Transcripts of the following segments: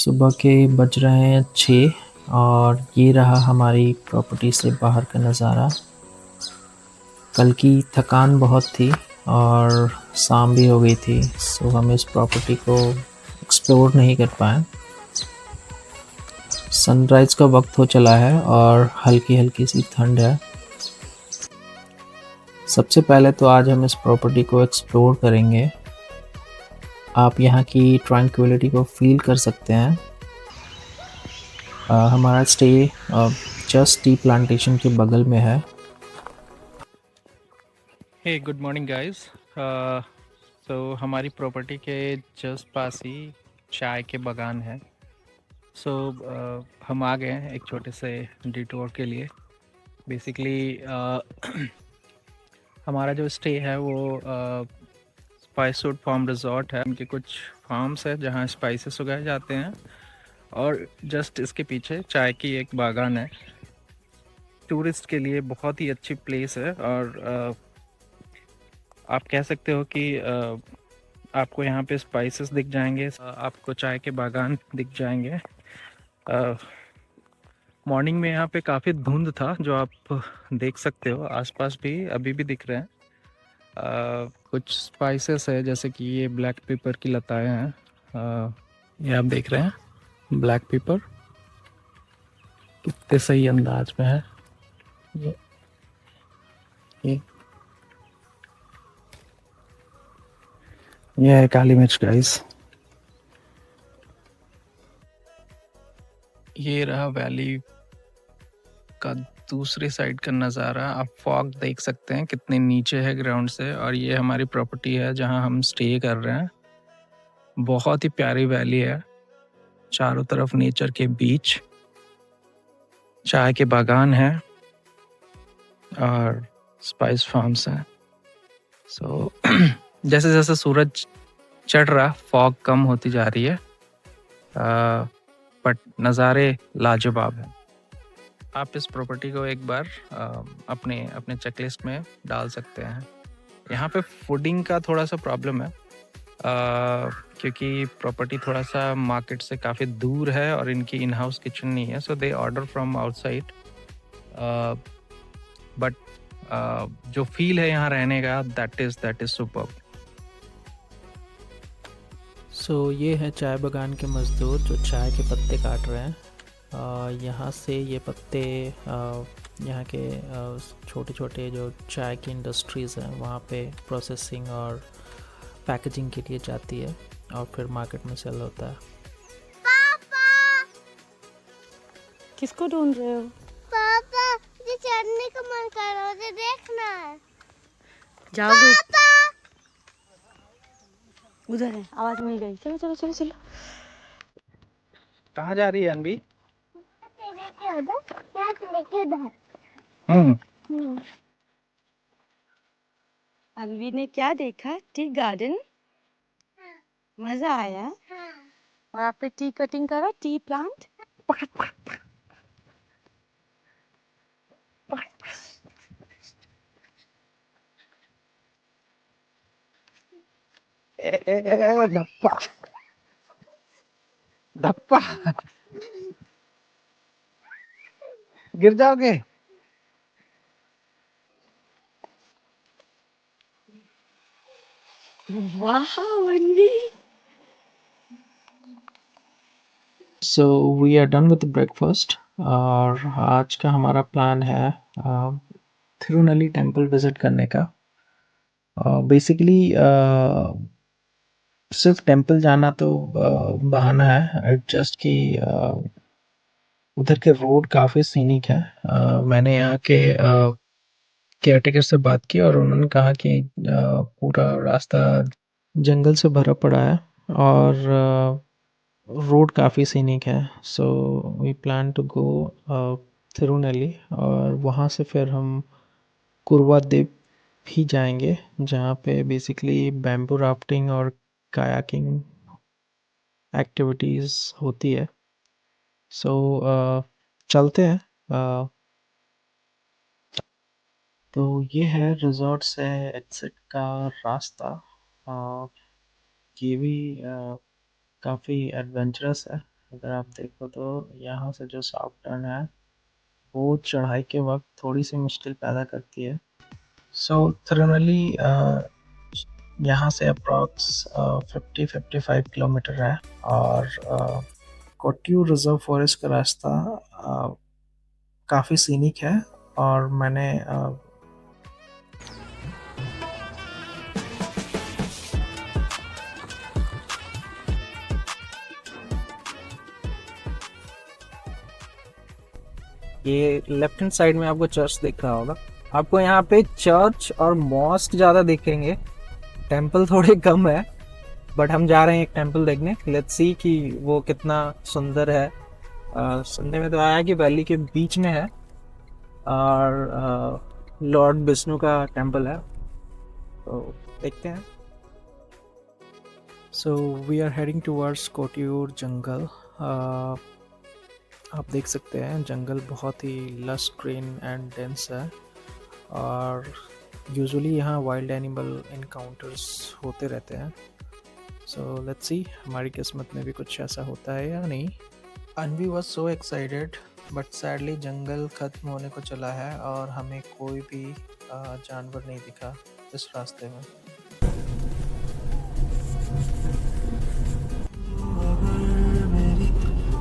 सुबह के बज रहे हैं 6 और ये रहा हमारी प्रॉपर्टी से बाहर का नज़ारा। कल की थकान बहुत थी और शाम भी हो गई थी, सो हम इस प्रॉपर्टी को एक्सप्लोर नहीं कर पाए। सनराइज़ का वक्त हो चला है और हल्की-हल्की सी ठंड है। सबसे पहले तो आज हम इस प्रॉपर्टी को एक्सप्लोर करेंगे। आप यहाँ की ट्रैंक्विलिटी को फ़ील कर सकते हैं। हमारा स्टे जस्ट टी प्लांटेशन के बगल में है। हे गुड मॉर्निंग गाइस। तो हमारी प्रॉपर्टी के जस्ट पास ही चाय के बागान है। सो हम आ गए हैं एक छोटे से डिटूर के लिए। बेसिकली हमारा जो स्टे है वो स्पाइसवुड फार्म रिजॉर्ट है। उनके कुछ फार्म्स है जहाँ स्पाइसेस उगाए जाते हैं और जस्ट इसके पीछे चाय की एक बागान है। टूरिस्ट के लिए बहुत ही अच्छी प्लेस है और आप कह सकते हो कि आपको यहाँ पे स्पाइसेस दिख जाएंगे, आपको चाय के बागान दिख जाएंगे। मॉर्निंग में यहाँ पे काफ़ी धुंध था जो आप देख सकते हो, आसपास भी अभी भी दिख रहे हैं। कुछ स्पाइसेस है जैसे कि ये ब्लैक पेपर की लताएं हैं। ये आप देख रहे हैं ब्लैक पेपर कितने सही अंदाज में है। ये ये ये है काली मिर्च गाइस। ये रहा वैली का दूसरे साइड का नज़ारा। आप फॉग देख सकते हैं कितने नीचे है ग्राउंड से, और ये हमारी प्रॉपर्टी है जहां हम स्टे कर रहे हैं। बहुत ही प्यारी वैली है, चारों तरफ नेचर के बीच चाय के बागान है और स्पाइस फार्म्स हैं। सो जैसे जैसे सूरज चढ़ रहा, फॉग कम होती जा रही है, बट नज़ारे लाजवाब हैं। आप इस प्रॉपर्टी को एक बार अपने अपने चेकलिस्ट में डाल सकते हैं। यहाँ पे फूडिंग का थोड़ा सा प्रॉब्लम है क्योंकि प्रॉपर्टी थोड़ा सा मार्केट से काफ़ी दूर है और इनकी इन हाउस किचन नहीं है, सो दे ऑर्डर फ्रॉम आउटसाइड। बट जो फील है यहाँ रहने का, दैट इज़ सुपर्ब। सो ये है चाय बागान के मज़दूर जो चाय के पत्ते काट रहे हैं। यहाँ से ये पत्ते यहाँ के छोटे छोटे जो चाय की इंडस्ट्रीज़ हैं वहाँ पे प्रोसेसिंग और पैकेजिंग के लिए जाती है और फिर मार्केट में सेल होता है। पापा, किसको ढूंढ रहे हो? पापा, मुझे चढ़ने का मन कर रहा है, मुझे देखना है। जाओगे पापा, उधर है, आवाज मिल गई। चलो चलो चलो चलो। कहाँ जा रही है अनवी? लेके उधर, यहाँ से लेके उधर। अलवी ने क्या देखा? Tea garden. मजा आया। हाँ। वहाँ पे टी कटिंग करा, टी प्लांट। धप्पा धप्पा, गिर जाओगे। वाह Alvi. So we are done with breakfast और आज का हमारा प्लान है थिरुनेली टेम्पल विज़िट करने का। बेसिकली सिर्फ टेम्पल जाना तो बहाना है, जस्ट कि उधर के रोड काफ़ी सीनिक है। मैंने यहाँ के केयरटेकर से बात की और उन्होंने कहा कि पूरा रास्ता जंगल से भरा पड़ा है और रोड काफ़ी सीनिक है। So we plan to go Thirunelli और वहाँ से फिर हम कुरवा द्वीप भी जाएंगे जहाँ पे बेसिकली बैम्बू राफ्टिंग और कायाकिंग एक्टिविटीज़ होती है। सो चलते हैं। तो ये है रिजॉर्ट से एग्जिट का रास्ता। अ, ये भी काफ़ी एडवेंचरस है। अगर आप देखो तो यहाँ से जो साउथ टर्न है वो चढ़ाई के वक्त थोड़ी सी मुश्किल पैदा करती है। सो थिरुनेली यहाँ से अप्रॉक्स 50-55 किलोमीटर है, और कोट्यूर रिजर्व फॉरेस्ट का रास्ता काफ़ी सीनिक है। और मैंने ये लेफ्ट हैंड साइड में आपको चर्च दिख रहा होगा। आपको यहाँ पे चर्च और मॉस्क ज़्यादा दिखेंगे, टेंपल थोड़े कम है। बट हम जा रहे हैं एक टेंपल देखने, लेट्स सी कि वो कितना सुंदर है। सुनने में तो आया कि वैली के बीच में है, और लॉर्ड विष्णु का टेंपल है, तो देखते हैं। So we are heading towards Kottiyoor jungle. आप देख सकते हैं जंगल बहुत ही लश ग्रीन एंड डेंस है, और यूजुअली यहाँ वाइल्ड एनिमल इनकाउंटर्स होते रहते हैं। सो लेट्स सी हमारी किस्मत में भी कुछ ऐसा होता है या नहीं। Anvi was so excited, but sadly जंगल ख़त्म होने को चला है और हमें कोई भी जानवर नहीं दिखा इस रास्ते में।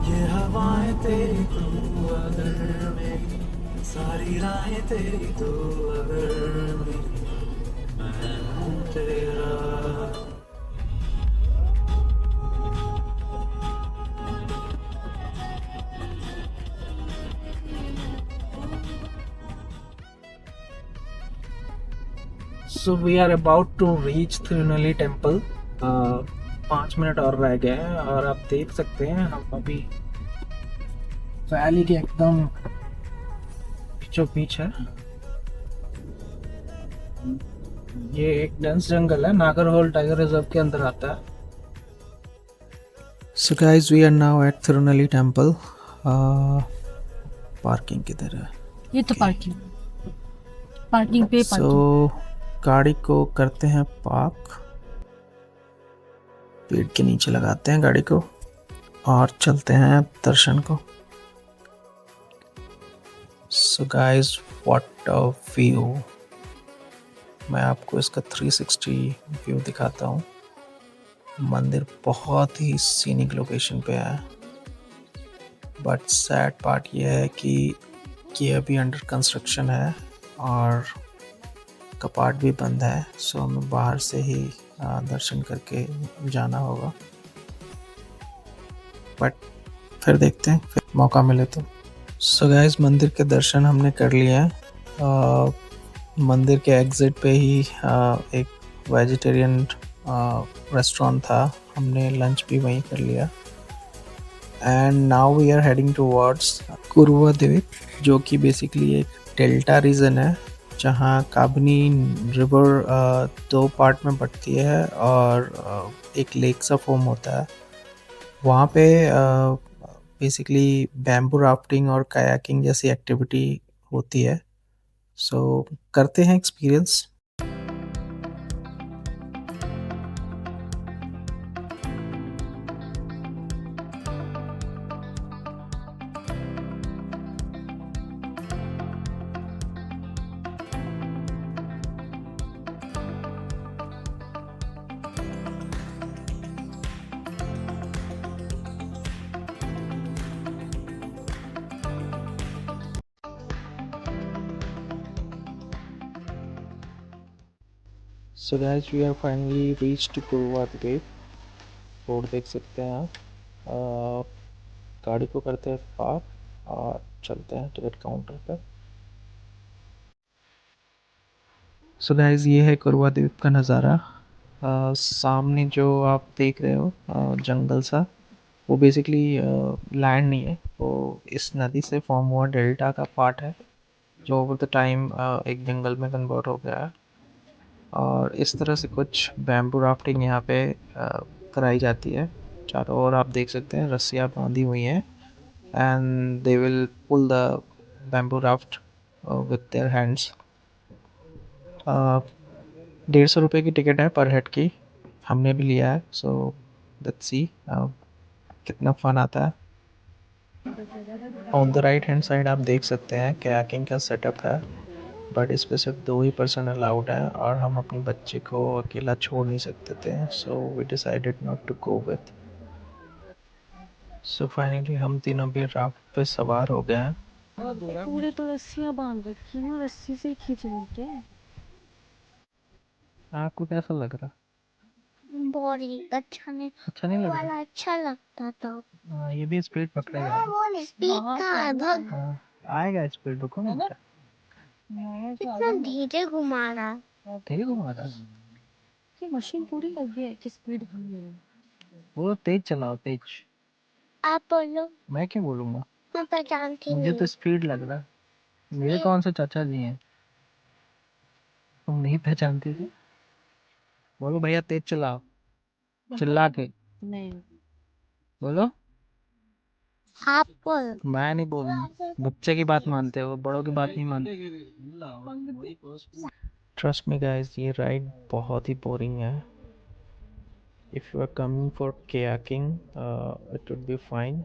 ये हवाएं तेरी तू अगर मेरी, सारी राहें तेरी तू अगर मेरी, मैं हूँ तेरा। So we are about to reach Thirunelli temple. 5 minute और रह गए हैं, और आप देख सकते हैं हम अभी वैली के एकदम बीचों बीच है। ये एक डेंस जंगल है, नागरहोल टाइगर रिजर्व के अंदर आता है। So guys, we are now at Thirunelli temple. Parking किधर है? ये तो पार्किंग पे सो पार्किंग। गाड़ी को करते हैं पार्क, पेड़ के नीचे लगाते हैं गाड़ी को और चलते हैं दर्शन को। So guys, what a view! मैं आपको इसका 360 व्यू दिखाता हूँ। मंदिर बहुत ही सीनिक लोकेशन पे है, बट सैड पार्ट ये है कि ये अभी अंडर कंस्ट्रक्शन है और कपाट भी बंद है। सो हमें बाहर से ही दर्शन करके जाना होगा, बट फिर देखते हैं, फिर मौका मिले तो। सो गाइस, मंदिर के दर्शन हमने कर लिए हैं। मंदिर के एग्जिट पे ही एक वेजिटेरियन रेस्टोरेंट था, हमने लंच भी वहीं कर लिया। And now we are heading towards Kuruva Dweep, जो कि बेसिकली एक डेल्टा रीजन है जहाँ काबनी रिवर 2 पार्ट में बढ़ती है और एक लेक सा फॉर्म होता है। वहाँ पे बेसिकली बैम्बू राफ्टिंग और कायाकिंग जैसी एक्टिविटी होती है। सो करते हैं experience. So guys, we are finally reached कुरुवा द्वीप। रोड देख सकते हैं आप। गाड़ी को करते हैं पार्क और चलते हैं टिकट काउंटर पर। सो गाइस, ये है कुरुवा द्वीप का नज़ारा। सामने जो आप देख रहे हो जंगल सा, वो बेसिकली लैंड नहीं है, वो इस नदी से फॉर्म हुआ डेल्टा का पार्ट है जो ओवर द टाइम एक जंगल में कन्वर्ट हो गया है। और इस तरह से कुछ बैम्बू राफ्टिंग यहाँ पे कराई जाती है। चारों ओर आप देख सकते हैं रस्सियाँ बांधी हुई हैं, and they will pull the bamboo raft with their hands. 150 रुपये की टिकट है पर हेड की, हमने भी लिया है। सो लेट्स सी कितना फन आता है। On the right hand side आप देख सकते हैं कयाकिंग का सेटअप है, बट इस पे सिर्फ 2 ही पर्सन अलाउड है और हम अपने बच्चे को अकेला छोड़ नहीं सकते थे, so we decided not to go with. So finally हम तीनों भी राफ्ट पे सवार हो गए हैं। पूरे तो रस्सियां बांध रखी हैं, रस्सी से खींच लेते हैं। आपको कैसा लग रहा? बोरिंग अच्छा नहीं, अच्छा नहीं लग वाला अच्छा लगता था। रहा? ये भी स्पीड पकड़ेगा। स्पीड का है, भग आएगा स्पीड, रुको ना बेटा। कितना धीरे घुमा रहा है। तेज घुमा रहा है। ये मशीन पूरी लगी है कि स्पीड वो तेज चलाओ, तेज। आप बोलो, मैं क्या बोलूंगा? मैं पहचानती मुझे तो नहीं। स्पीड लग रहा है। मेरे कौन से चाचा जी हैं? तुम नहीं पहचानती थी? बोलो भैया तेज चलाओ, चिल्ला के नहीं। बोलो। आप बोलो। मैं नहीं बोलूंगा, बच्चे की बात मानते हो, बड़ों की बात नहीं मानते। ट्रस्ट मी गाइस, ये राइड बहुत ही बोरिंग है। If you are coming for kayaking it would be fine,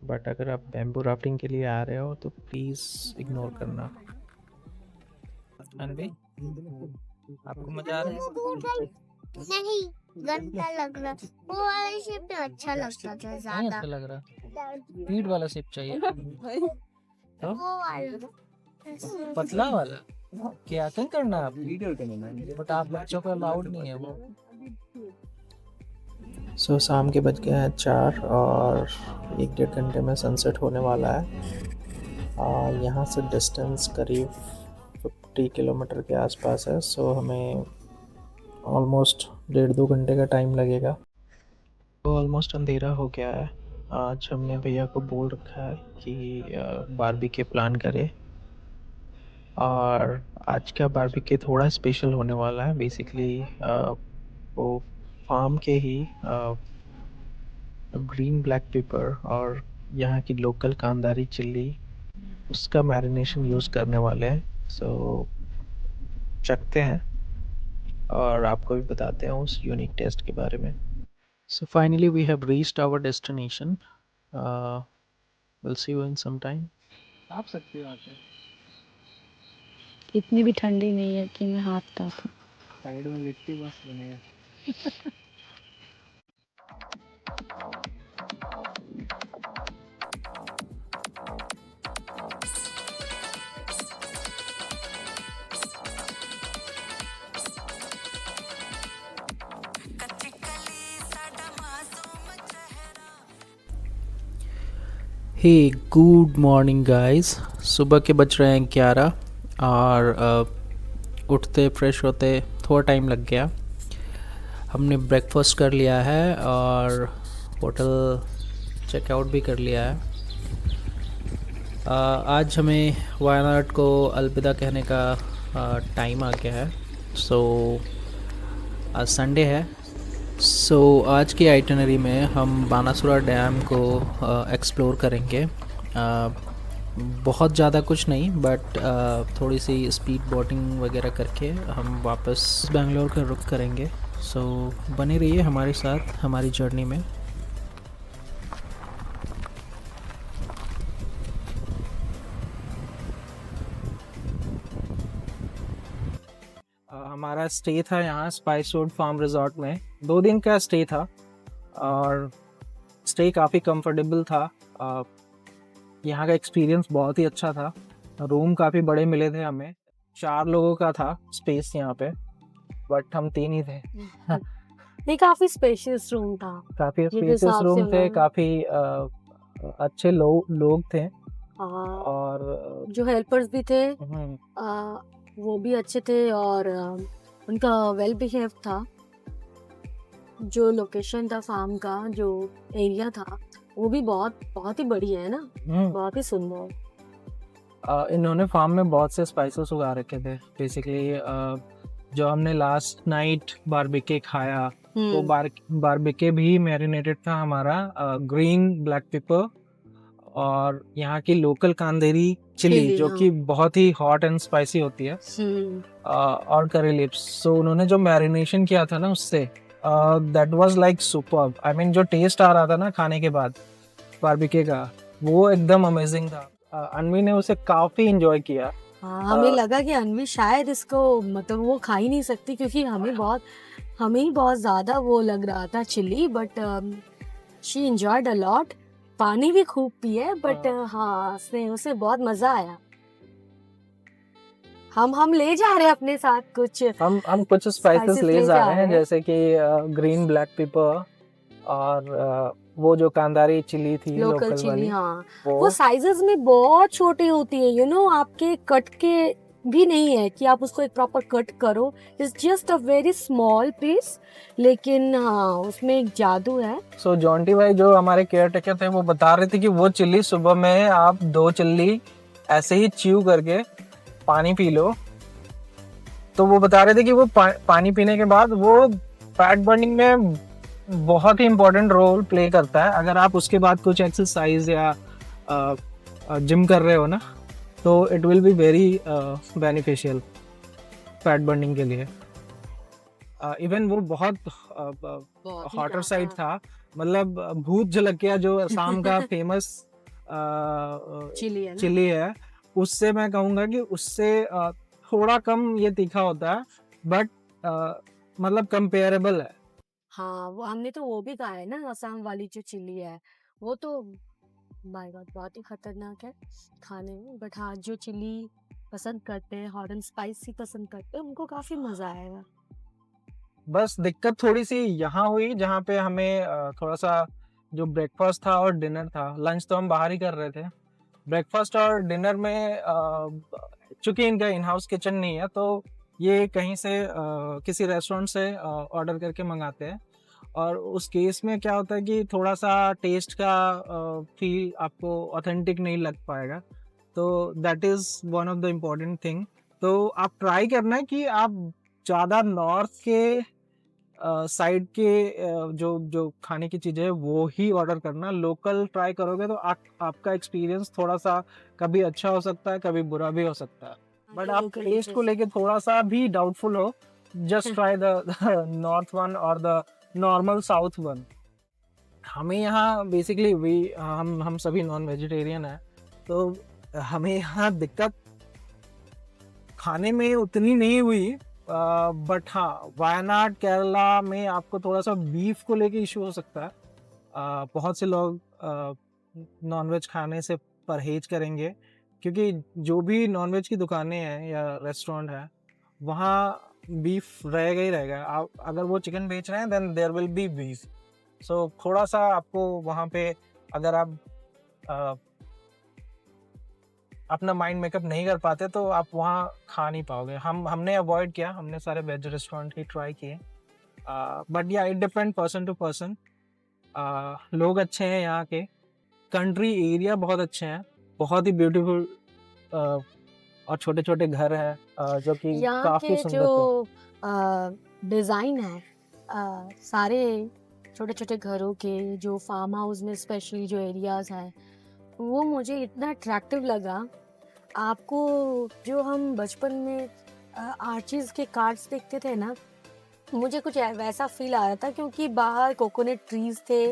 but अगर आप बैम्बू राफ्टिंग के लिए आ रहे हो तो प्लीज़ इग्नोर करना। अनवी, आपको मजा आ रहा है? नहीं, गंदा लग रहा। वो वाला शिप में अच्छा लगता था नहीं ज्यादा। अच्छा लग रहा। स्पीड वाला सिप चाहिए तो वो वाला पतला वाला। kayaking करना है आप, बट आप बच्चों को अलाउड नहीं है वो। सो शाम के बज गए हैं 4 और 1-1.5 घंटे में सनसेट होने वाला है। यहाँ से डिस्टेंस करीब 50 किलोमीटर के आसपास है, सो हमें ऑलमोस्ट 1.5-2 घंटे का टाइम लगेगा। तो ऑलमोस्ट अंधेरा हो गया है। आज हमने भैया को बोल रखा है कि बारबेक्यू प्लान करें, और आज का बारबेक्यू थोड़ा स्पेशल होने वाला है। बेसिकली वो फार्म के ही ग्रीन ब्लैक पेपर और यहाँ की लोकल कांदारी चिल्ली, उसका मैरिनेशन यूज़ करने वाले हैं। सो चखते हैं और आपको भी बताते हैं उस यूनिक टेस्ट के बारे में। So finally we have reached our destination. Will see you in some time. आप सकते हो आके। इतनी भी ठंडी नहीं है कि मैं हाथ कांपूं। साइड में लिट्टी मस्त बनेगा। हे गुड मॉर्निंग गाइस। सुबह के बज रहे हैं 11 और उठते फ्रेश होते थोड़ा टाइम लग गया। हमने ब्रेकफास्ट कर लिया है और होटल चेकआउट भी कर लिया है। आज हमें वायनाड को अलविदा कहने का टाइम आ गया है। सो आज संडे है। सो आज की आइटनरी में हम बानासुरा डैम को एक्सप्लोर करेंगे। बहुत ज़्यादा कुछ नहीं, बट थोड़ी सी स्पीड बोटिंग वगैरह करके हम वापस बेंगलोर का रुख करेंगे। सो बने रहिए हमारे साथ हमारी जर्नी में। हमारा स्टे था यहाँ स्पाइसवुड फार्म रिजॉर्ट में। 2 दिन का स्टे था और स्टे काफ़ी कंफर्टेबल था। यहाँ का एक्सपीरियंस बहुत ही अच्छा था। रूम काफ़ी बड़े मिले थे हमें। 4 लोगों का था स्पेस यहाँ पे, बट हम 3 ही थे। नहीं, काफी स्पेशियस रूम था। काफ़ी जिस स्पेसियस हिसाब से रूम थे, उन्होंने- काफ़ी अच्छे लोग थे। हाँ, और जो हेल्पर्स भी थे हम्म, वो भी अच्छे थे और उनका वेल बिहेव था। जो लोकेशन था फार्म का, जो एरिया था, वो भी बहुत ही बढ़िया है ना, बहुत ही सुंदर। इन्होंने फार्म में बहुत से स्पाइसेस उगा रखे थे। बेसिकली जो हमने लास्ट नाइट बारबेक्यू खाया, वो बारबेक्यू भी मैरिनेटेड था हमारा ग्रीन ब्लैक पेपर और यहाँ की लोकल कांदेरी चिली, जो कि बहुत ही हॉट एंड स्पाइसी होती है, और करी लिप्स। सो उन्होंने जो मैरिनेशन किया था ना, उससे that was like superb. I mean जो टेस्ट आ रहा था ना खाने के बाद बारबेक्यू का, वो एकदम अमेजिंग था। अनवी ने उसे काफी इंजॉय किया। हाँ, हमें लगा कि अन्वी शायद इसको मतलब वो खा ही नहीं सकती, क्योंकि हमें ही बहुत ज़्यादा वो लग रहा था chilly, but she enjoyed a lot. पानी भी खूब पिए, बट हाँ उसे बहुत मज़ा आया। हम ले जा रहे हैं अपने साथ कुछ हम कुछ स्पाइसेस ले जा रहे हैं, जैसे कि ग्रीन ब्लैक पेपर और वो जो कांदारी चिली थी लोकल लोकल चिली। वाली, हाँ, वो साइजेस में बहुत छोटी होती है, यू नो, आपके कट के भी नहीं है कि आप उसको एक प्रॉपर कट करो। It's just a very small piece, लेकिन हाँ उसमें एक जादू है। सो जॉन्टी भाई जो हमारे केयर टेकर थे, वो बता रहे थे कि वो चिल्ली सुबह में आप 2 चिल्ली ऐसे ही च्यू करके पानी पी लो। तो वो बता रहे थे कि वो पानी पीने के बाद वो फैट बर्निंग में बहुत ही इम्पोर्टेंट रोल प्ले करता है। अगर आप उसके बाद कुछ एक्सरसाइज या जिम कर रहे हो ना, तो it will be very beneficial fat burning के लिए। इवन वो बहुत हॉटर साइड था, मतलब भूत झलकिया जो असम का फेमस चिली है, उससे मैं कहूँगा कि उससे थोड़ा कम ये तीखा होता है, बट मतलब कंपेरेबल है। हाँ, वो हमने तो वो भी कहा है ना, असम वाली जो चिली है वो तो माय गॉड बहुत ही खतरनाक है खाने में। बट हाँ, जो चिली पसंद करते हैं, हॉट एंड स्पाइसी पसंद करते हैं, उनको काफी मजा आएगा। बस दिक्कत थोड़ी सी यहाँ हुई जहाँ पे हमें थोड़ा सा जो ब्रेकफास्ट था और डिनर था, लंच तो हम बाहर ही कर रहे थे, ब्रेकफास्ट और डिनर में चूंकि इनका इन हाउस किचन नहीं है, तो ये कहीं से किसी रेस्टोरेंट से ऑर्डर करके मंगाते हैं। और उस केस में क्या होता है कि थोड़ा सा टेस्ट का फील आपको ऑथेंटिक नहीं लग पाएगा, तो that is one of the important thing. तो आप ट्राई करना है कि आप ज़्यादा नॉर्थ के साइड के जो जो खाने की चीज़ें हैं वो ही ऑर्डर करना। लोकल ट्राई करोगे तो आपका एक्सपीरियंस थोड़ा सा कभी अच्छा हो सकता है, कभी बुरा भी हो सकता है। बट आप टेस्ट को लेके थोड़ा सा भी डाउटफुल हो, just try the north one और द नॉर्मल साउथ वन। हमें यहाँ बेसिकली हम सभी नॉन वेजिटेरियन हैं, तो हमें यहाँ दिक्कत खाने में उतनी नहीं हुई, बट हाँ वायनाड केरला में आपको थोड़ा सा बीफ को लेके इशू हो सकता है। बहुत से लोग नॉनवेज खाने से परहेज करेंगे, क्योंकि जो भी नॉनवेज की दुकानें हैं या रेस्टोरेंट है, वहाँ बीफ रहेगा ही रहेगा। आप अगर वो चिकन बेच रहे हैं then there will be beef. So थोड़ा सा आपको वहाँ पे अगर आप अपना माइंड मेकअप नहीं कर पाते तो आप वहाँ खा नहीं पाओगे। हमने अवॉइड किया, हमने सारे वेज रेस्टोरेंट ही ट्राई किए, बट या it depend person to person. लोग अच्छे हैं यहाँ के, कंट्री एरिया बहुत अच्छे हैं, बहुत ही ब्यूटीफुल, और छोटे छोटे घर हैं जो कि काफ़ी सुंदर जो डिज़ाइन है सारे छोटे छोटे घरों के, जो फार्म हाउस में स्पेशली जो एरियाज हैं, वो मुझे इतना अट्रैक्टिव लगा। आपको जो हम बचपन में आर्चीज़ के कार्ड्स देखते थे ना, मुझे कुछ वैसा फील आ रहा था, क्योंकि बाहर कोकोनट ट्रीज थे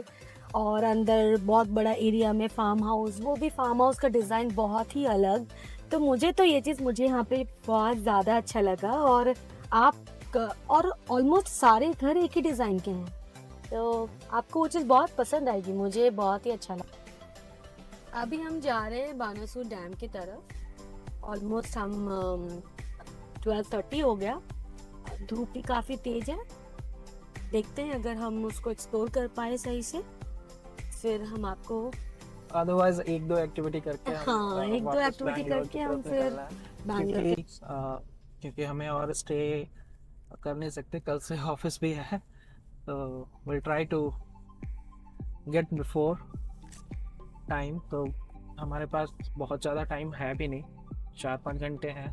और अंदर बहुत बड़ा एरिया में फार्म हाउस, वो भी फार्म हाउस का डिज़ाइन बहुत ही अलग। तो मुझे तो ये चीज़ मुझे यहाँ पे बहुत ज़्यादा अच्छा लगा। और ऑलमोस्ट सारे घर एक ही डिज़ाइन के हैं, तो आपको वो चीज़ बहुत पसंद आएगी, मुझे बहुत ही अच्छा लगा। अभी हम जा रहे हैं बानासुर डैम की तरफ। ऑलमोस्ट हम 12:30 हो गया, धूप भी काफ़ी तेज़ है। देखते हैं अगर हम उसको एक्सप्लोर कर पाए सही से, फिर हम आपको अदरवाइज एक दो एक्टिविटी करके हम फिर बैंगलोर, क्योंकि हमें और स्टे कर नहीं सकते, कल से ऑफिस भी है, तो will try to get before time. तो हमारे पास बहुत ज़्यादा टाइम है भी नहीं, 4-5 घंटे हैं।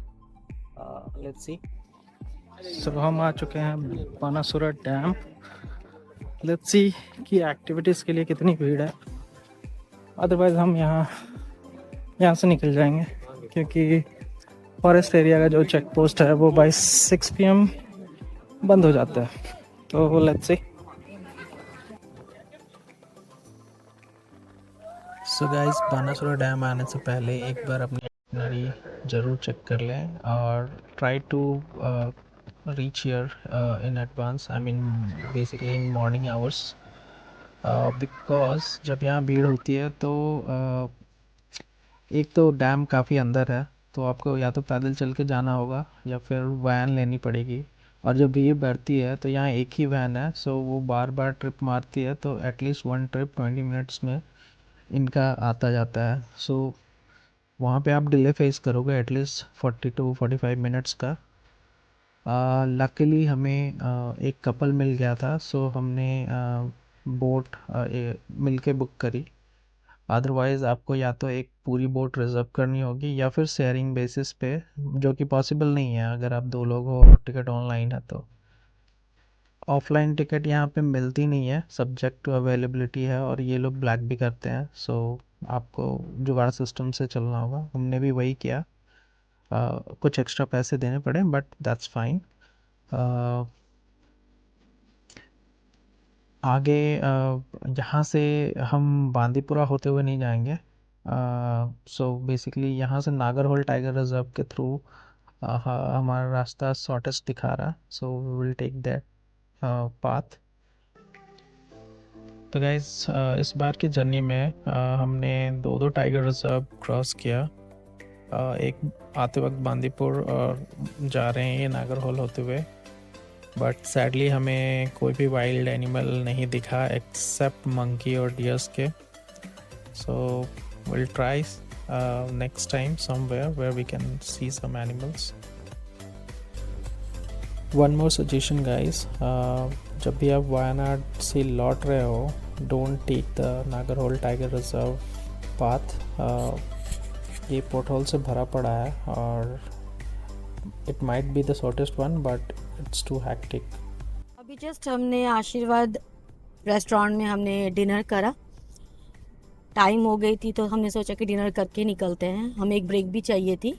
Let's see. सो हम आ चुके हैं बानासुर डैम। लेट्स सी कि एक्टिविटीज़ के लिए कितनी भीड़ है, अदरवाइज़ हम यहाँ से निकल जाएंगे, क्योंकि फॉरेस्ट एरिया का जो चेक पोस्ट है वो बाय 6 PM बंद हो जाता है। तो let's see. So guys, Banasura dam आने से पहले एक बार अपनी आइटनरी ज़रूर चेक कर लें और try to reach here in advance, I mean basically in morning hours, because जब यहाँ भीड़ होती है तो एक तो डैम काफ़ी अंदर है, तो आपको या तो पैदल चल के जाना होगा या फिर वैन लेनी पड़ेगी। और जब भीड़ बढ़ती है तो यहाँ एक ही वैन है, सो वो बार बार ट्रिप मारती है, तो एटलीस्ट वन ट्रिप 20 मिनट्स में इनका आता जाता है। सो वहाँ पे आप डिले फेस करोगे एटलीस्ट 40 to 45 मिनट्स का। लकीली हमें एक कपल मिल गया था, सो हमने बोट मिल के बुक करी। अदरवाइज़ आपको या तो एक पूरी बोट रिज़र्व करनी होगी या फिर शेयरिंग बेसिस पे, जो कि पॉसिबल नहीं है अगर आप 2 लोग हो और टिकट ऑनलाइन है तो। ऑफलाइन टिकट यहाँ पे मिलती नहीं है, सब्जेक्ट टू अवेलेबिलिटी है, और ये लोग ब्लैक भी करते हैं, सो आपको जुगाड़ सिस्टम से चलना होगा। हमने भी वही किया। कुछ एक्स्ट्रा पैसे देने पड़े बट दैट्स फाइन। आगे यहाँ से हम बांदीपुरा होते हुए नहीं जाएंगे। सो बेसिकली यहाँ से नागरहोल टाइगर रिजर्व के थ्रू हमारा रास्ता शॉर्टेस्ट दिखा रहा, so we will take that path. तो गाइज, इस बार की जर्नी में हमने दो दो टाइगर रिजर्व क्रॉस किया। एक आते वक्त बांदीपुर और जा रहे हैं ये नागरहोल होते हुए, बट सैडली हमें कोई भी वाइल्ड एनिमल नहीं दिखा एक्सेप्ट मंकी और डियर्स के। So will try next time somewhere where we can see some animals. One more suggestion guys, जब भी आप वायनाड से लौट रहे हो, don't take the Nagarhole tiger reserve path. ये पोर्टहोल से भरा पड़ा है और it might be the shortest one but it's too hectic. अभी जस्ट हमने आशीर्वाद रेस्टोरेंट में हमने डिनर करा। टाइम हो गई थी तो हमने सोचा कि डिनर करके निकलते हैं, हमें एक ब्रेक भी चाहिए थी।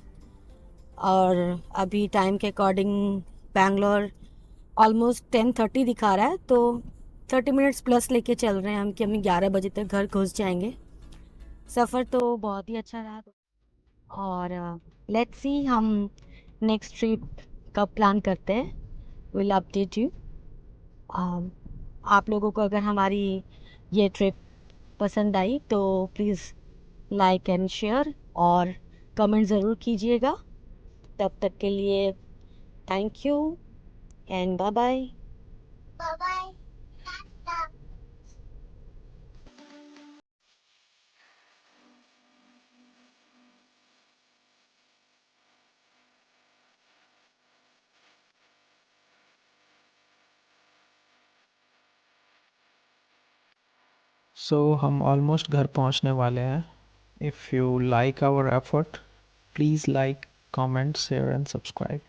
और अभी टाइम के अकॉर्डिंग बैंगलोर ऑलमोस्ट 10:30 दिखा रहा है, तो 30 मिनट्स प्लस लेके चल रहे हैं हम कि हम 11 बजे तक घर घुस जाएंगे। सफ़र तो बहुत ही अच्छा रहा और लेट्स सी हम नेक्स्ट ट्रिप कब प्लान करते हैं, विल अपडेट यू। आप लोगों को अगर हमारी ये ट्रिप पसंद आई तो प्लीज़ लाइक एंड शेयर और कमेंट ज़रूर कीजिएगा। तब तक के लिए thank you and bye bye. Bye bye. So हम ऑलमोस्ट घर पहुंचने वाले हैं। If you like our effort, please like, comment, share and subscribe.